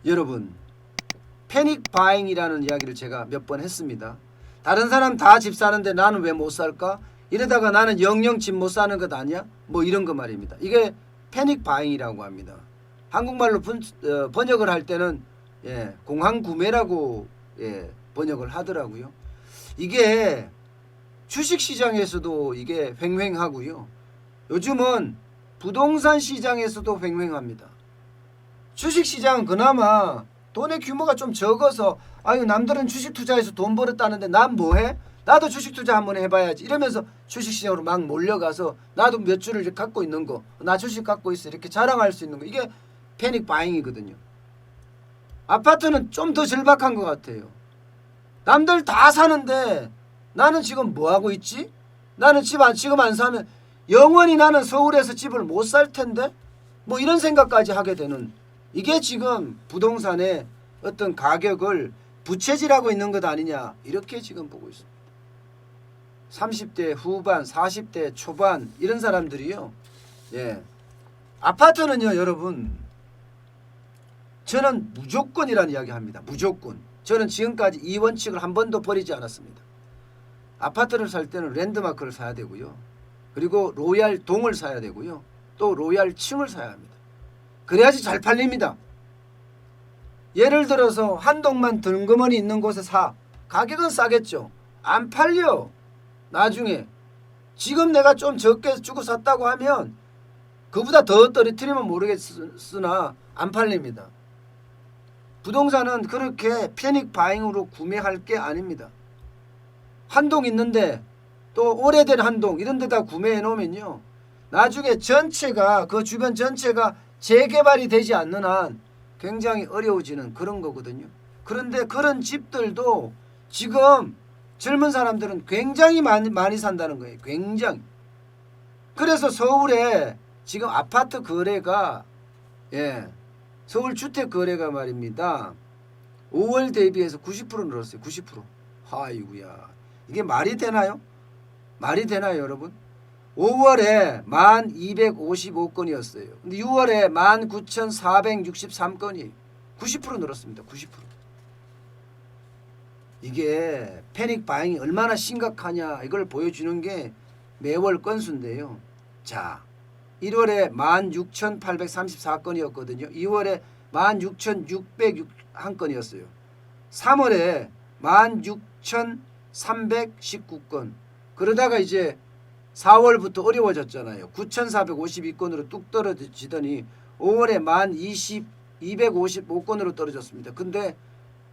여러분, 패닉 바잉이라는 이야기를 제가 몇 번 했습니다. 다른 사람 다 집 사는데 나는 왜 못 살까? 이러다가 나는 영영 집 못 사는 것 아니야? 뭐 이런 거 말입니다. 이게 패닉 바잉이라고 합니다. 한국말로 번역을 할 때는 공황 구매라고 번역을 하더라고요. 이게 주식시장에서도 이게 횡행하고요. 요즘은 부동산 시장에서도 횡행합니다. 주식시장은 그나마 돈의 규모가 좀 적어서 아유 남들은 주식 투자해서 돈 벌었다는데 난 뭐해? 나도 주식 투자 한번 해봐야지 이러면서 주식시장으로 막 몰려가서 나도 몇 주를 갖고 있는 거 나 주식 갖고 있어 이렇게 자랑할 수 있는 거 이게 패닉 바잉이거든요. 아파트는 좀 더 절박한 것 같아요. 남들 다 사는데 나는 지금 뭐하고 있지? 나는 지금 안 사면 영원히 나는 서울에서 집을 못 살 텐데 뭐 이런 생각까지 하게 되는 이게 지금 부동산의 어떤 가격을 부채질하고 있는 것 아니냐 이렇게 지금 보고 있습니다. 30대 후반 40대 초반 이런 사람들이요. 아파트는요 여러분 저는 무조건이라는 이야기 합니다. 무조건. 저는 지금까지 이 원칙을 한 번도 버리지 않았습니다. 아파트를 살 때는 랜드마크를 사야 되고요. 그리고 로얄 동을 사야 되고요. 또 로얄 층을 사야 합니다. 그래야지 잘 팔립니다. 예를 들어서 한 동만 덩그머니 있는 곳에 사. 가격은 싸겠죠. 안 팔려. 나중에. 지금 내가 좀 적게 주고 샀다고 하면 그보다 더 떨어뜨리면 모르겠으나 안 팔립니다. 부동산은 그렇게 패닉 바잉으로 구매할 게 아닙니다. 한 동 있는데 또 오래된 한 동 이런 데다 구매해 놓으면요. 나중에 전체가 그 주변 전체가 재개발이 되지 않는 한 굉장히 어려워지는 그런 거거든요. 그런데 그런 집들도 지금 젊은 사람들은 굉장히 많이 산다는 거예요. 굉장히. 그래서 서울에 지금 아파트 거래가 서울 주택 거래가 말입니다. 5월 대비해서 90% 늘었어요. 90%. 아이고야. 이게 말이 되나요? 말이 되나요, 여러분? 5월에 1255건이었어요. 근데 6월에 19,463건이 90% 늘었습니다. 90%. 이게 패닉 바잉이 얼마나 심각하냐 이걸 보여주는 게 매월 건수인데요. 자, 1월에 16,834건이었거든요. 2월에 16,601건이었어요. 3월에 16,319건. 그러다가 이제 4월부터 어려워졌잖아요. 9,452건으로 뚝 떨어지더니 5월에 255건으로 떨어졌습니다. 근데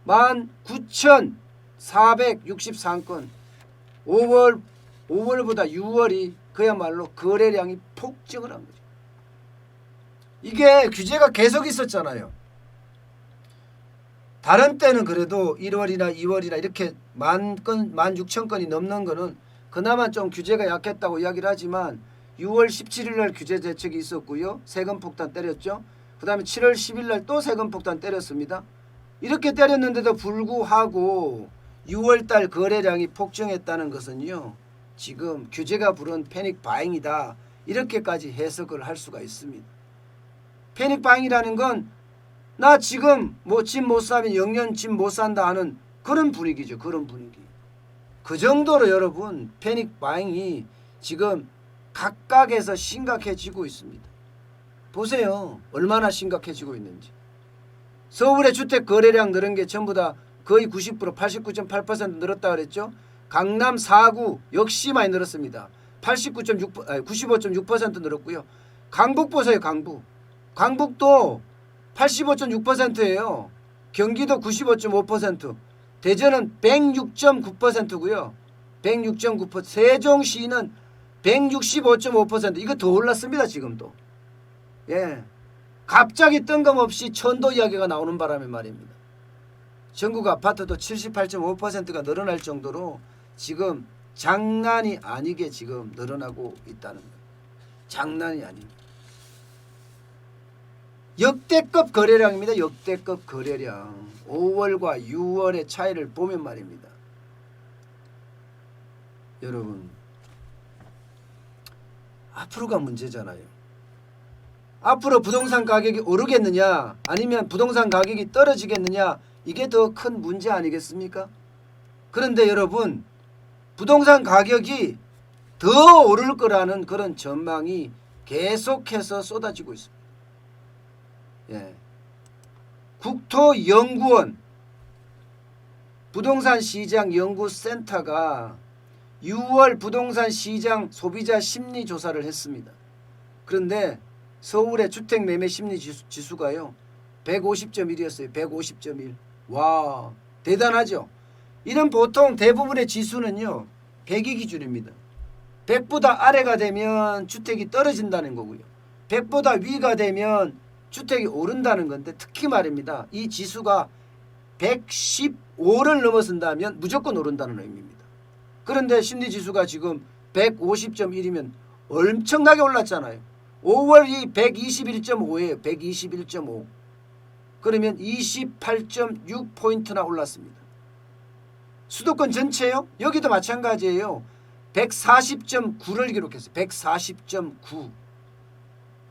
19,463건. 5월보다 6월이 그야말로 거래량이 폭증을 한 거죠. 이게 규제가 계속 있었잖아요. 다른 때는 그래도 1월이나 2월이나 이렇게 16,000건이 넘는 거는 그나마 좀 규제가 약했다고 이야기를 하지만 6월 17일 날 규제 대책이 있었고요. 세금 폭탄 때렸죠. 그 다음에 7월 10일 날 또 세금 폭탄 때렸습니다. 이렇게 때렸는데도 불구하고 6월 달 거래량이 폭증했다는 것은요. 지금 규제가 부른 패닉 바잉이다. 이렇게까지 해석을 할 수가 있습니다. 패닉 바잉이라는 건 나 지금 뭐 집 못 사면 영년 집 못 산다 하는 그런 분위기죠. 그런 분위기. 그 정도로 여러분 패닉 바잉이 지금 각각에서 심각해지고 있습니다. 보세요. 얼마나 심각해지고 있는지. 서울의 주택 거래량 늘은 게 전부 다 거의 90% 89.8% 늘었다 그랬죠. 강남 4구 역시 많이 늘었습니다. 95.6% 늘었고요. 강북 보세요. 강북도 85.6%예요. 경기도 95.5%, 대전은 106.9%고요. 106.9%, 세종시는 165.5%. 이거 더 올랐습니다. 지금도. 갑자기 뜬금없이 천도 이야기가 나오는 바람에 말입니다. 전국 아파트도 78.5%가 늘어날 정도로 지금 장난이 아니게 지금 늘어나고 있다는 거예요. 장난이 아닙니다. 역대급 거래량입니다. 역대급 거래량. 5월과 6월의 차이를 보면 말입니다. 여러분, 앞으로가 문제잖아요. 앞으로 부동산 가격이 오르겠느냐 아니면 부동산 가격이 떨어지겠느냐, 이게 더 큰 문제 아니겠습니까? 그런데 여러분, 부동산 가격이 더 오를 거라는 그런 전망이 계속해서 쏟아지고 있습니다. 예. 국토연구원 부동산 시장 연구센터가 6월 부동산 시장 소비자 심리 조사를 했습니다. 그런데 서울의 주택 매매 심리 지수가요 150.1이었어요. 150.1. 와, 대단하죠. 이런 보통 대부분의 지수는요 100이 기준입니다. 100보다 아래가 되면 주택이 떨어진다는 거고요. 100보다 위가 되면 주택이 오른다는 건데, 특히 말입니다. 이 지수가 115를 넘어선다면 무조건 오른다는 의미입니다. 그런데 심리지수가 지금 150.1이면 엄청나게 올랐잖아요. 5월이 121.5예요. 121.5. 그러면 28.6포인트나 올랐습니다. 수도권 전체요? 여기도 마찬가지예요. 140.9를 기록했어요. 140.9.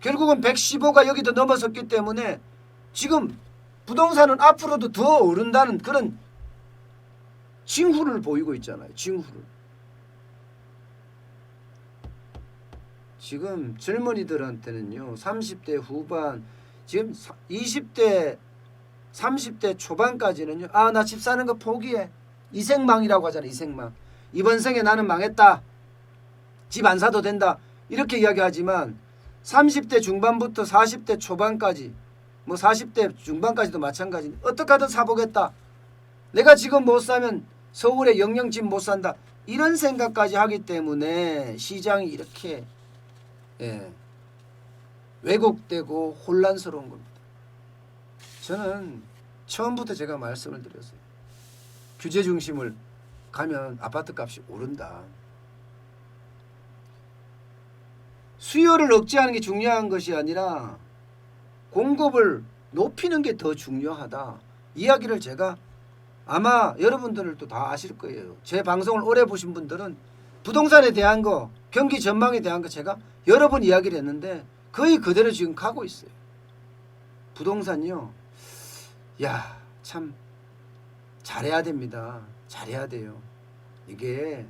결국은 115가 여기도 넘어섰기 때문에 지금 부동산은 앞으로도 더 오른다는 그런 징후를 보이고 있잖아요. 징후를. 지금 젊은이들한테는요 30대 후반, 지금 20대 30대 초반까지는요, 아, 나 집 사는 거 포기해. 이생망이라고 하잖아요. 이생망. 이번 생에 나는 망했다. 집 안 사도 된다. 이렇게 이야기하지만 30대 중반부터 40대 초반까지, 뭐 40대 중반까지도 마찬가지. 어떻게 하든 사보겠다. 내가 지금 못 사면 서울에 영영 집 못 산다. 이런 생각까지 하기 때문에 시장이 이렇게 왜곡되고 혼란스러운 겁니다. 저는 처음부터 제가 말씀을 드렸어요. 규제 중심을 가면 아파트 값이 오른다. 수요를 억제하는 게 중요한 것이 아니라 공급을 높이는 게 더 중요하다. 이야기를 제가 아마 여러분들도 다 아실 거예요. 제 방송을 오래 보신 분들은 부동산에 대한 거, 경기 전망에 대한 거 제가 여러 번 이야기를 했는데 거의 그대로 지금 가고 있어요. 부동산요. 야, 참 잘해야 됩니다. 잘해야 돼요. 이게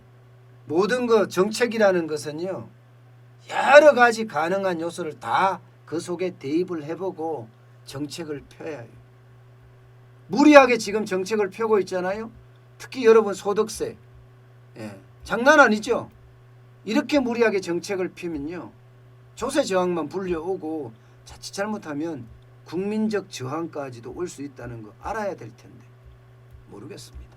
모든 거 정책이라는 것은요. 여러 가지 가능한 요소를 다 그 속에 대입을 해보고 정책을 펴야 해요. 무리하게 지금 정책을 펴고 있잖아요. 특히 여러분 소득세. 장난 아니죠. 이렇게 무리하게 정책을 피면요. 조세 저항만 불려오고 자칫 잘못하면 국민적 저항까지도 올 수 있다는 거 알아야 될 텐데 모르겠습니다.